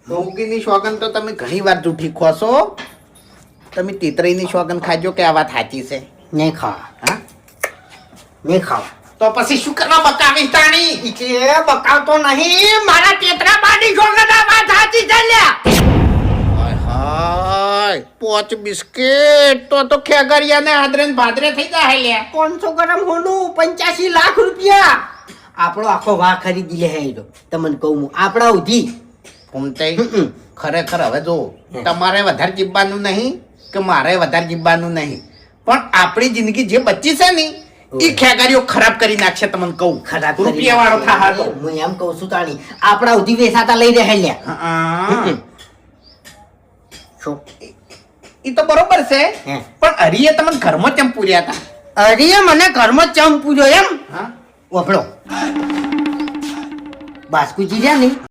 ડોંગીની સોગન તો તમે ઘણી વાર જૂઠી ખો છો. તમે તીતરીની સોગન ખાજો કે આ વાત સાચી છે? નહીં ખાવા. હા, નહીં ખાવા. તો પછી શું કરવા બકાવી તાણી? એ બકાવતો નહીં. મારા તેતરા બાની સોગન આ વાત સાચી છે લ્યા. હાય હાય, પોચ બિસ્કિટ તો ખેગરિયા ને હાદરે ને ભાદરે થઈ જાય લ્યા. 500 ગ્રામ હોનું 85 લાખ રૂપિયા. આપણો આખો વાહ ખરીદી લે હે તો તમને કહું હું આપણા ઉધી ફૂમતાઈ, ખરેખર હવે જો તમારે વધારે જીવવાનું નહીં કે મારે વધારે જીવવાનું નહીં, પણ આપણી જિંદગી જે બચી છે ને એ ખેગારીઓ ખરાબ કરી નાખશે. તમને કહું, ખરાબ રૂપિયા વાળો થા તો હું એમ કહું છું તાણી આપણા ઉધી વેસાતા લઈ રહે લ્યા. હા, શું એ તો બરોબર છે, હે. પણ હરીએ તમને ઘરમાં કેમ પૂર્યા હતા? અરે મને ઘરમાં ચમ પૂજો એમ હા, વફળો બાસ્કુજી રહ્યા નહીં